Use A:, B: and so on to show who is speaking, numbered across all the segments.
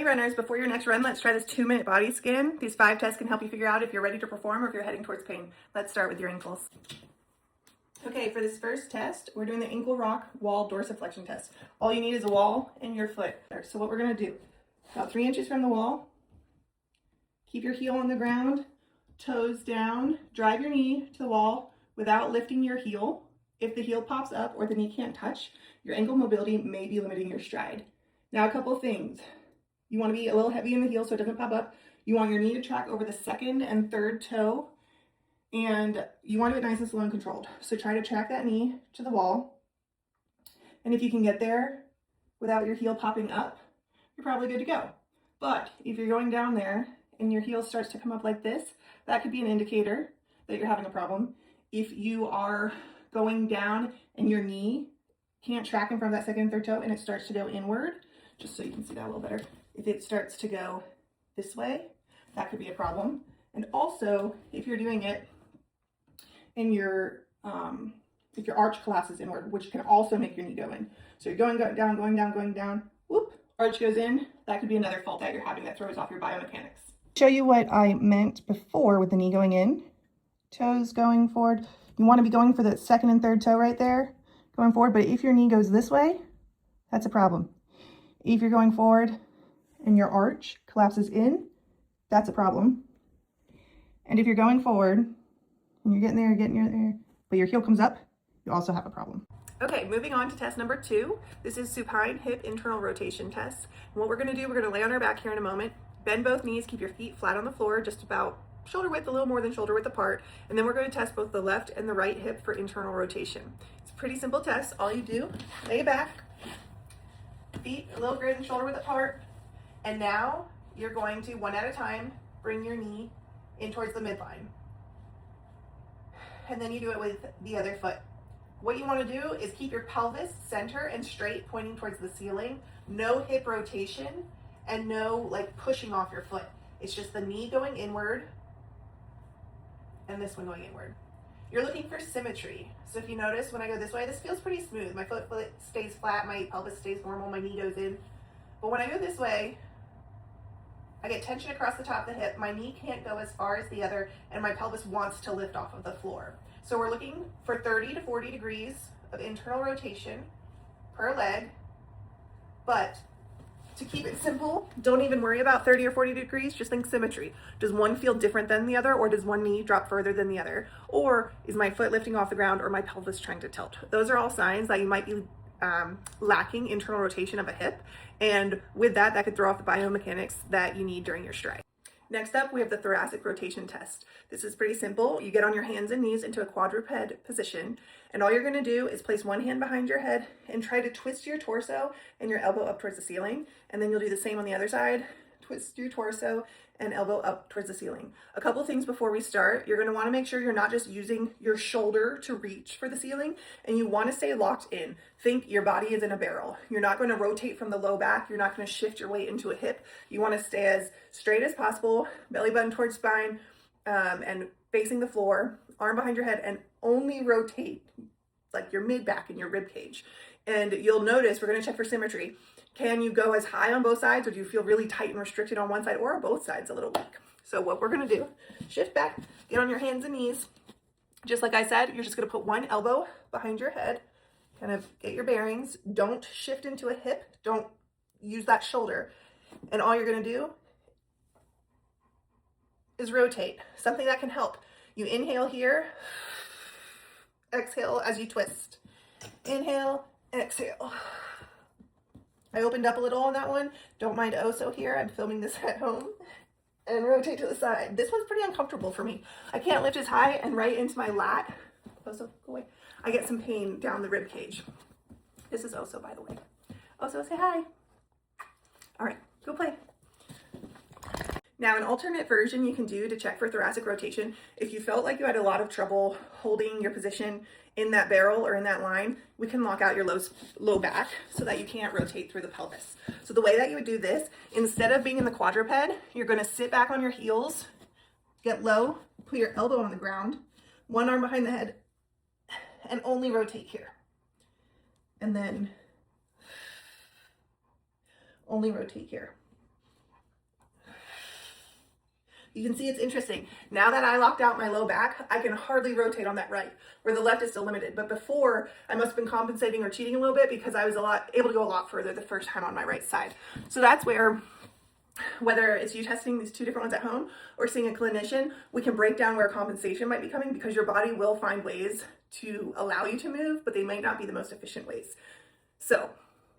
A: Hey runners, before your next run, let's try this 2-minute body scan. These 5 tests can help you figure out if you're ready to perform or if you're heading towards pain. Let's start with your ankles. Okay, for this first test, we're doing the ankle rock wall dorsiflexion test. All you need is a wall and your foot. So what we're gonna do, about 3 inches from the wall, keep your heel on the ground, toes down, drive your knee to the wall without lifting your heel. If the heel pops up or the knee can't touch, your ankle mobility may be limiting your stride. Now, a couple things. You want to be a little heavy in the heel so it doesn't pop up. You want your knee to track over the second and third toe, and you want to do it nice and slow and controlled. So try to track that knee to the wall. And if you can get there without your heel popping up, you're probably good to go. But if you're going down there and your heel starts to come up like this, that could be an indicator that you're having a problem. If you are going down and your knee can't track in front of that second and third toe and it starts to go inward, just so you can see that a little better. If it starts to go this way, that could be a problem. And also, if you're doing it in your, if your arch collapses inward, which can also make your knee go in. So you're going down, whoop, arch goes in, that could be another fault that you're having that throws off your biomechanics. Show you what I meant before with the knee going in. Toes going forward. You want to be going for the second and third toe right there, going forward, but if your knee goes this way, that's a problem. If you're going forward and your arch collapses in, that's a problem. And if you're going forward and you're getting there, but your heel comes up, you also have a problem. Okay, moving on to test number 2. This is supine hip internal rotation test. And what we're gonna do, we're gonna lay on our back here in a moment, bend both knees, keep your feet flat on the floor, just about shoulder width, a little more than shoulder width apart. And then we're going to test both the left and the right hip for internal rotation. It's a pretty simple test. All you do, lay back, feet a little greater than shoulder width apart. And now you're going to, one at a time, bring your knee in towards the midline. And then you do it with the other foot. What you want to do is keep your pelvis center and straight, pointing towards the ceiling. No hip rotation and no like pushing off your foot. It's just the knee going inward and this one going inward. You're looking for symmetry. So if you notice, when I go this way, this feels pretty smooth. My foot stays flat, my pelvis stays normal, my knee goes in. But when I go this way, I get tension across the top of the hip, my knee can't go as far as the other, and my pelvis wants to lift off of the floor. So we're looking for 30 to 40 degrees of internal rotation per leg, but to keep it simple, don't even worry about 30 or 40 degrees, just think symmetry. Does one feel different than the other, or does one knee drop further than the other? Or is my foot lifting off the ground or my pelvis trying to tilt? Those are all signs that you might be lacking internal rotation of a hip. And with that, that could throw off the biomechanics that you need during your stride. Next up, we have the thoracic rotation test. This is pretty simple. You get on your hands and knees into a quadruped position, and all you're gonna do is place one hand behind your head and try to twist your torso and your elbow up towards the ceiling. And then you'll do the same on the other side. Twist your torso and elbow up towards the ceiling. A couple things before we start. You're gonna wanna make sure you're not just using your shoulder to reach for the ceiling, and you wanna stay locked in. Think your body is in a barrel. You're not gonna rotate from the low back. You're not gonna shift your weight into a hip. You wanna stay as straight as possible, belly button towards spine, and facing the floor, arm behind your head, and only rotate like your mid back and your rib cage. And you'll notice, we're gonna check for symmetry. Can you go as high on both sides, or do you feel really tight and restricted on one side, or are both sides a little weak? So what we're gonna do, shift back, get on your hands and knees. Just like I said, you're just gonna put one elbow behind your head, kind of get your bearings. Don't shift into a hip, don't use that shoulder. And all you're gonna do is rotate, something that can help. You inhale here, exhale as you twist. Inhale, exhale. I opened up a little on that one. Don't mind Oso here. I'm filming this at home. And rotate to the side. This one's pretty uncomfortable for me. I can't lift as high and right into my lat. Oso, go away. I get some pain down the rib cage. This is Oso, by the way. Oso, say hi. All right, go play. Now, an alternate version you can do to check for thoracic rotation, if you felt like you had a lot of trouble holding your position in that barrel or in that line, we can lock out your low back so that you can't rotate through the pelvis. So the way that you would do this, instead of being in the quadruped, you're gonna sit back on your heels, get low, put your elbow on the ground, one arm behind the head, and only rotate here. And then only rotate here. You can see it's interesting. Now that I locked out my low back, I can hardly rotate on that right, where the left is still limited. But before, I must have been compensating or cheating a little bit because I was able to go a lot further the first time on my right side. So that's where, whether it's you testing these two different ones at home or seeing a clinician, we can break down where compensation might be coming, because your body will find ways to allow you to move, but they might not be the most efficient ways. So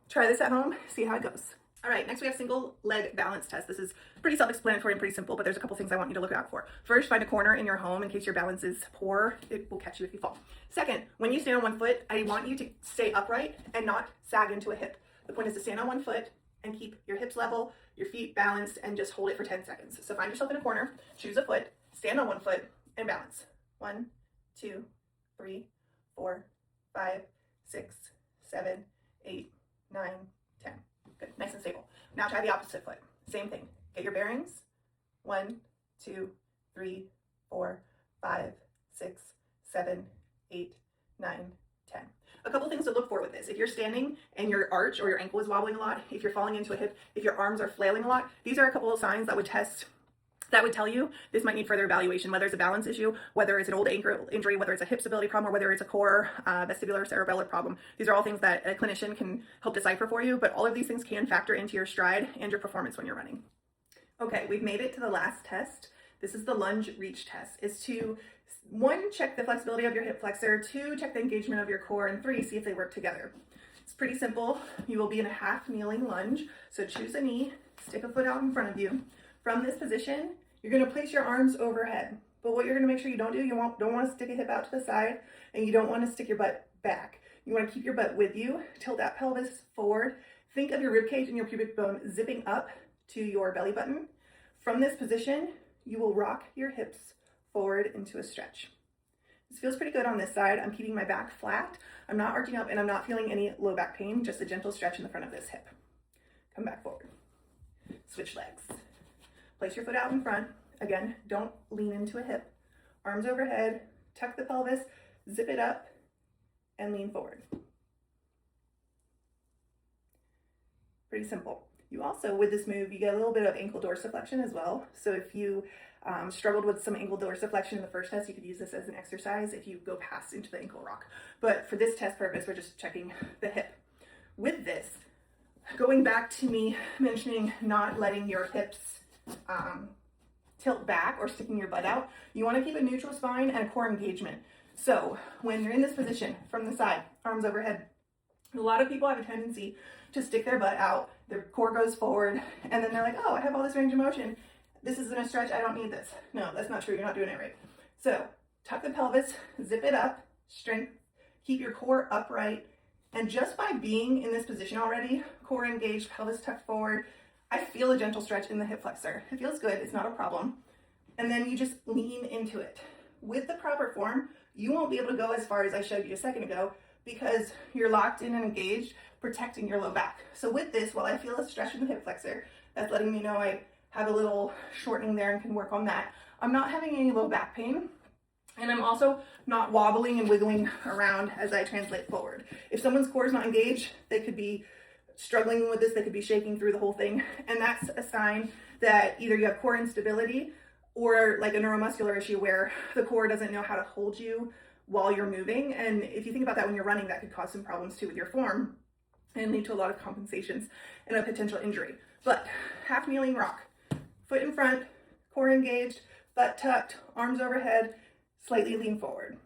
A: try this at home, see how it goes. All right, next we have single leg balance test. This is pretty self-explanatory and pretty simple, but there's a couple things I want you to look out for. First, find a corner in your home in case your balance is poor. It will catch you if you fall. Second, when you stand on one foot, I want you to stay upright and not sag into a hip. The point is to stand on one foot and keep your hips level, your feet balanced, and just hold it for 10 seconds. So find yourself in a corner, choose a foot, stand on one foot, and balance. 1, 2, 3, 4, 5, 6, 7, 8, 9, 10. Good, nice and stable. Now try the opposite foot. Same thing. Get your bearings. 1, 2, 3, 4, 5, 6, 7, 8, 9, 10. A couple things to look for with this. If you're standing and your arch or your ankle is wobbling a lot, if you're falling into a hip, if your arms are flailing a lot, these are a couple of signs that would tell you this might need further evaluation, whether it's a balance issue, whether it's an old ankle injury, whether it's a hip stability problem, or whether it's a core vestibular cerebellar problem. These are all things that a clinician can help decipher for you, but all of these things can factor into your stride and your performance when you're running. Okay, we've made it to the last test. This is the lunge reach test. It's to 1, check the flexibility of your hip flexor, 2, check the engagement of your core, and 3, see if they work together. It's pretty simple. You will be in a half kneeling lunge. So choose a knee, stick a foot out in front of you. From this position, you're going to place your arms overhead. But what you're going to make sure you don't do, don't want to stick a hip out to the side, and you don't want to stick your butt back. You want to keep your butt with you, tilt that pelvis forward. Think of your rib cage and your pubic bone zipping up to your belly button. From this position, you will rock your hips forward into a stretch. This feels pretty good on this side. I'm keeping my back flat. I'm not arching up and I'm not feeling any low back pain, just a gentle stretch in the front of this hip. Come back forward. Switch legs. Place your foot out in front. Again, don't lean into a hip. Arms overhead, tuck the pelvis, zip it up, and lean forward. Pretty simple. You also, with this move, you get a little bit of ankle dorsiflexion as well. So if you struggled with some ankle dorsiflexion in the first test, you could use this as an exercise if you go past into the ankle rock. But for this test purpose, we're just checking the hip. With this, going back to me mentioning not letting your hips tilt back or sticking your butt out, you want to keep a neutral spine and a core engagement. So when you're in this position from the side, arms overhead, a lot of people have a tendency to stick their butt out, their core goes forward, and then they're like, oh, I have all this range of motion. This isn't a stretch, I don't need this. No, that's not true, you're not doing it right. So tuck the pelvis, zip it up, strength, keep your core upright, and just by being in this position already, core engaged, pelvis tucked forward, I feel a gentle stretch in the hip flexor. It feels good, it's not a problem. And then you just lean into it. With the proper form, you won't be able to go as far as I showed you a second ago because you're locked in and engaged, protecting your low back. So with this, while I feel a stretch in the hip flexor, that's letting me know I have a little shortening there and can work on that. I'm not having any low back pain, and I'm also not wobbling and wiggling around as I translate forward. If someone's core is not engaged, they could be struggling with this, they could be shaking through the whole thing, and that's a sign that either you have core instability or like a neuromuscular issue where the core doesn't know how to hold you while you're moving. And if you think about that when you're running, that could cause some problems too with your form and lead to a lot of compensations and a potential injury. But half kneeling rock, foot in front, core engaged, butt tucked, arms overhead, slightly lean forward.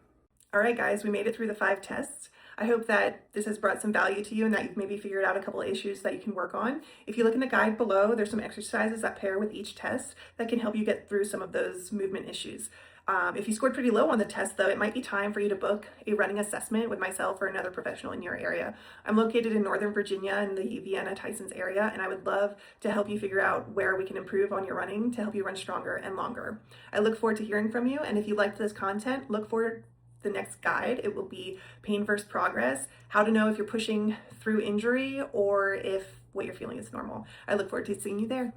A: All right, guys, we made it through the 5 tests. I hope that this has brought some value to you and that you've maybe figured out a couple of issues that you can work on. If you look in the guide below, there's some exercises that pair with each test that can help you get through some of those movement issues. If you scored pretty low on the test, though, it might be time for you to book a running assessment with myself or another professional in your area. I'm located in Northern Virginia in the Vienna-Tysons area, and I would love to help you figure out where we can improve on your running to help you run stronger and longer. I look forward to hearing from you, and if you liked this content, look forward the next guide. It will be pain versus progress, how to know if you're pushing through injury or if what you're feeling is normal. I look forward to seeing you there.